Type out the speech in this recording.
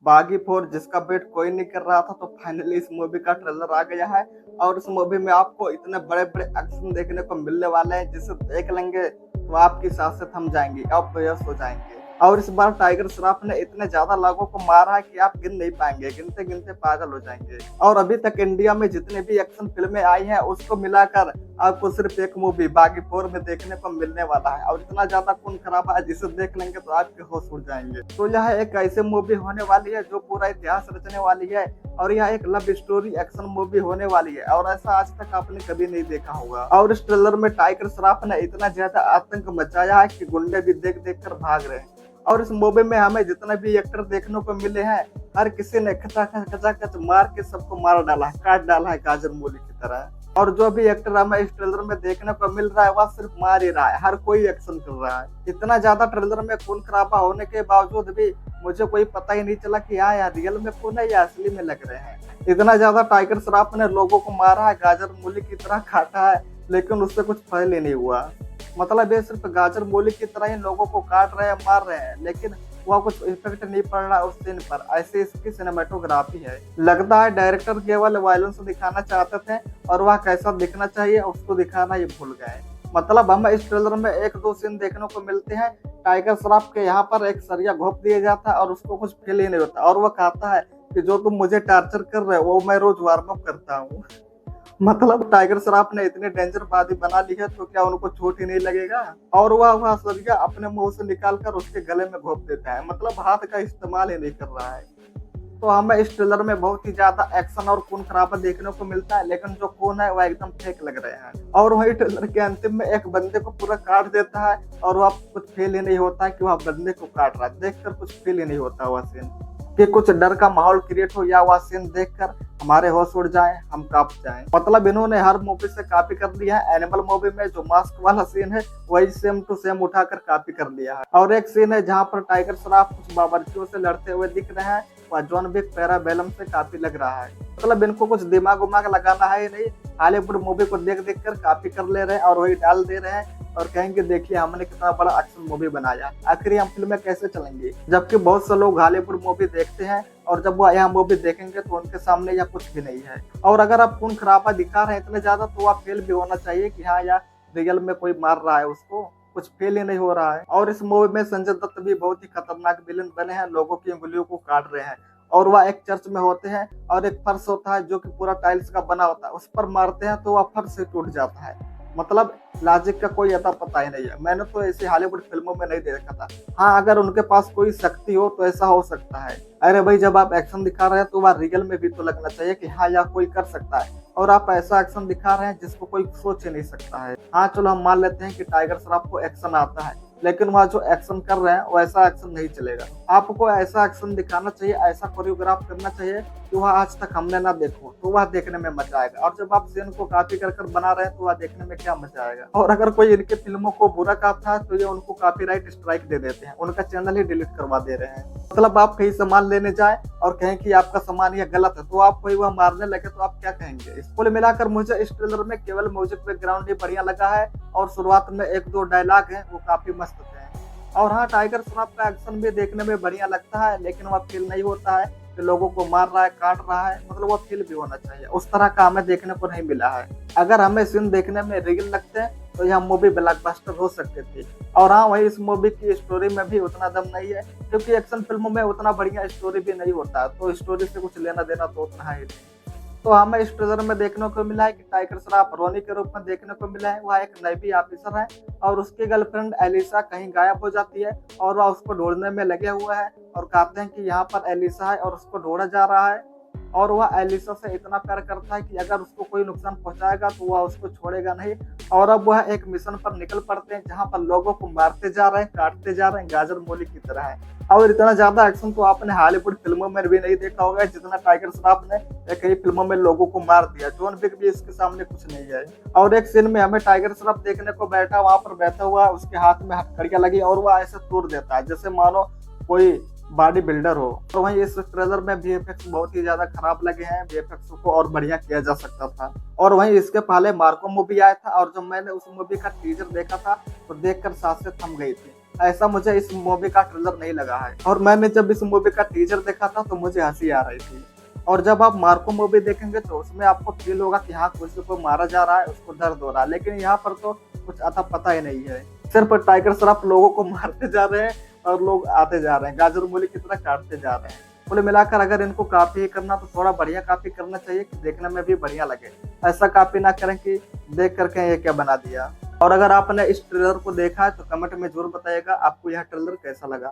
बागी 4 जिसका वेट कोई नहीं कर रहा था, तो फाइनली इस मूवी का ट्रेलर आ गया है। और इस मूवी में आपको इतने बड़े-बड़े एक्शन देखने को मिलने वाले हैं, जिसे देख लेंगे तो आपकी सांसें थम जाएँगी, आप बेहोश हो जाएँगे। और इस बार टाइगर श्रॉफ ने इतने ज़्यादा लोगों को मारा है कि आप गिन नहीं पाएँगे, गिनते-गिनते पागल हो जाएँगे। और अभी तक इंडिया में जितनी भी एक्शन फ़िल्में आई हैं, उसको मिलाकर आपको सिर्फ एक मूवी बागी 4 में देखने को मिलने वाला है। और इतना ज़्यादा खून-खराबा है, जिसे देख लेंगे तो आपके होश उड़ जाएँगे। तो यह एक ऐसी मूवी होने वाली है जो पूरा इतिहास रचने वाली है, और यह एक लव स्टोरी एक्शन मूवी होने वाली है, और ऐसा आज तक आपने कभी नहीं देखा होगा। और इस ट्रेलर में टाइगर श्रॉफ ने इतना ज़्यादा आतंक मचाया है कि गुंडे भी देख-देख कर भाग रहे हैं। और इस मूवी में हमें जितने भी एक्टर देखने को मिले हैं, हर किसी ने खचाखच मार के सबको मार डाला है, काट डाला है गाजर मूली की तरह। और जो भी एक्टर हमें इस ट्रेलर में देखने को मिल रहा है, वह सिर्फ मार ही रहा है, हर कोई एक्शन कर रहा है। इतना ज्यादा ट्रेलर में खून खराबा होने के बावजूद भी मुझे कोई पता ही नहीं चला कि हाँ यार रियल में खून है या असली में लग रहे हैं। इतना ज्यादा टाइगर श्रॉफ ने लोगों को मारा है, गाजर मूली की तरह काटा है, लेकिन उससे कुछ फर्क ही नहीं हुआ। मतलब ये सिर्फ गाजर मूली की तरह ही लोगों को काट रहे हैं, मार रहे हैं, लेकिन वह कुछ इफेक्ट नहीं पड़ रहा उस सीन पर। ऐसे इसकी सिनेमेटोग्राफी है। लगता है डायरेक्टर केवल वायलेंस दिखाना चाहते थे, और वह कैसा दिखना चाहिए उसको दिखाना ही भूल गए। मतलब हमें इस ट्रेलर में एक दो सीन देखने को मिलते हैं, टाइगर श्रॉफ के यहाँ पर एक सरिया घोंप दिया जाता है और उसको कुछ फील ही नहीं होता, और वह कहता है कि जो तुम मुझे टार्चर कर रहे हो वो मैं रोज वार्म अप करता हूँ। मतलब टाइगर श्रॉफ ने इतनी डेंजर बादी बना ली है, तो क्या उनको चोट ही नहीं लगेगा? और वह सरिया अपने मुंह से निकाल कर उसके गले में घोंप देता है, मतलब हाथ का इस्तेमाल ही नहीं कर रहा है। तो हमें इस ट्रेलर में बहुत ही ज्यादा एक्शन और खून खराबा देखने को मिलता है, लेकिन जो खून है वह एकदम फेक लग रहे हैं। और वही ट्रेलर के अंतिम में एक बंदे को पूरा काट देता है, और वह कुछ फील ही नहीं होता है कि वह बंदे को काट रहा है। देखकर कुछ फील ही नहीं होता वह सीन, कि कुछ डर का माहौल क्रिएट हो, या वह सीन देखकर हमारे होश उड़ जाए, हम कांप जाएं। मतलब इन्होंने हर मूवी से कॉपी कर लिया है। एनिमल मूवी में जो मास्क वाला सीन है, वही सेम टू सेम उठाकर कॉपी कर लिया है। और एक सीन है जहाँ पर टाइगर श्रॉफ कुछ बावर्चियों से लड़ते हुए दिख रहे हैं, वह जॉन विक पैराबेलम से काफी लग रहा है। मतलब इनको कुछ दिमाग उमाग लगाना है ही नहीं, हॉलीवुड मूवी को देख देख कर कॉपी कर ले रहे हैं और वही डाल दे रहे हैं, और कहेंगे देखिए हमने कितना बड़ा एक्शन मूवी बनाया। आखिर हम फिल्में कैसे चलेंगी, जबकि बहुत से लोग हॉलीवुड मूवी देखते हैं, और जब वो यहाँ मूवी देखेंगे तो उनके सामने यह कुछ भी नहीं है। और अगर आप खून खराबा दिखा रहे हैं इतने ज्यादा, तो आप फील भी होना चाहिए कि हाँ यार रियल में कोई मार रहा है उसको, कुछ फील ही नहीं हो रहा है। और इस मूवी में संजय दत्त भी बहुत ही खतरनाक विलेन बने हैं, लोगों की उंगलियों को काट रहे हैं। और वह एक चर्च में होते हैं, और एक फर्श होता है जो कि पूरा टाइल्स का बना होता है, उस पर मारते हैं तो वह फर्श से टूट जाता है। मतलब लॉजिक का कोई अता पता ही नहीं है। मैंने तो ऐसे हॉलीवुड फिल्मों में नहीं देखा था। हाँ, अगर उनके पास कोई शक्ति हो तो ऐसा हो सकता है। अरे भाई, जब आप एक्शन दिखा रहे हैं तो वह रियल में भी तो लगना चाहिए कि हाँ यह कोई कर सकता है, और आप ऐसा एक्शन दिखा रहे हैं जिसको कोई सोच ही नहीं सकता है। हाँ चलो, हम मान लेते हैं कि टाइगर श्रॉफ को एक्शन आता है, लेकिन वह जो एक्शन कर रहे हैं वैसा एक्शन नहीं चलेगा। आपको ऐसा एक्शन दिखाना चाहिए, ऐसा कोरियोग्राफ करना चाहिए कि वह आज तक हमने ना देखो, तो वह देखने में मजा आएगा। और जब आप सीन को कॉपी कर बना रहे हैं तो वह देखने में क्या मजा आएगा। और अगर कोई इनके फिल्मों को बुरा कहता है तो ये उनको कॉपीराइट स्ट्राइक दे देते हैं, उनका चैनल ही डिलीट करवा दे रहे हैं। मतलब आप कहीं सामान लेने जाए और कहें कि आपका सामान यह गलत है, तो आप कोई वह मारने लगे तो आप क्या कहेंगे? कुल मिलाकर मुझे इस ट्रेलर में केवल म्यूजिक बैकग्राउंड ही बढ़िया लगा है, और शुरुआत में एक दो डायलॉग है वो काफी मस्त थे। और हाँ, टाइगर श्रॉफ का एक्शन भी देखने में बढ़िया लगता है, लेकिन वह फील नहीं होता है कि लोगों को मार रहा है, काट रहा है। मतलब वो फील भी होना चाहिए, उस तरह का हमें देखने को नहीं मिला है। अगर हमें सीन देखने में रियल लगते हैं तो यह मूवी ब्लॉकबस्टर हो सकती थी। और हाँ, वही इस मूवी की स्टोरी में भी उतना दम नहीं है, क्योंकि एक्शन फिल्मों में उतना बढ़िया स्टोरी भी नहीं होता, तो स्टोरी से कुछ लेना देना तो उतना है ही नहीं। तो हमें इस ट्रेलर में देखने को मिला है कि टाइगर श्रॉफ रोनी के रूप में देखने को मिला है। वह एक नेवी ऑफिसर है, और उसकी गर्लफ्रेंड एलिसा कहीं गायब हो जाती है, और वह उसको ढूंढने में लगे हुए हैं, और कहते हैं कि यहाँ पर एलिसा है और उसको ढूंढा जा रहा है। और वह एलिसा से इतना प्यार करता है कि अगर उसको कोई नुकसान पहुंचाएगा तो वह उसको छोड़ेगा नहीं। और अब वह एक मिशन पर निकल पड़ते हैं, जहां पर लोगों को मारते जा रहे हैं, काटते जा रहे हैं, गाजर मूली की तरह है। और इतना ज्यादा एक्शन तो आपने हॉलीवुड फिल्मों में भी नहीं देखा होगा, जितना टाइगर श्रॉफ ने कई फिल्मों में लोगों को मार दिया। जॉन विक भी इसके सामने कुछ नहीं है। और एक सीन में हमें टाइगर श्रॉफ देखने को बैठा, वहां पर बैठा हुआ, उसके हाथ में हथकड़ियां लगी, और वह ऐसे तोड़ देता है जैसे मानो कोई बॉडी बिल्डर हो। तो वहीं इस ट्रेलर में वीएफएक्स बहुत ही ज्यादा खराब लगे हैं, वीएफएक्स को और बढ़िया किया जा सकता था। और वहीं इसके पहले मार्को मूवी आया था, और जब मैंने उस मूवी का टीजर देखा था तो देखकर सांसें थम गई थी। ऐसा मुझे इस मूवी का ट्रेलर नहीं लगा है। और मैंने जब इस मूवी का टीजर देखा था तो मुझे हंसी आ रही थी। और जब आप मार्को मूवी देखेंगे तो उसमें आपको फील होगा कि हाँ किसी को मारा जा रहा है, उसको दर्द हो रहा है, लेकिन यहाँ पर तो कुछ अता पता ही नहीं है। सिर्फ टाइगर श्रॉफ लोगों को मारते जा रहे हैं और लोग आते जा रहे हैं, गाजर मूली की तरह काटते जा रहे हैं। कुल मिलाकर अगर इनको कॉपी करना तो थोड़ा बढ़िया कॉपी करना चाहिए कि देखने में भी बढ़िया लगे। ऐसा कॉपी ना करें कि देख करके ये क्या बना दिया। और अगर आपने इस ट्रेलर को देखा है तो कमेंट में जरूर बताइएगा आपको यह ट्रेलर कैसा लगा।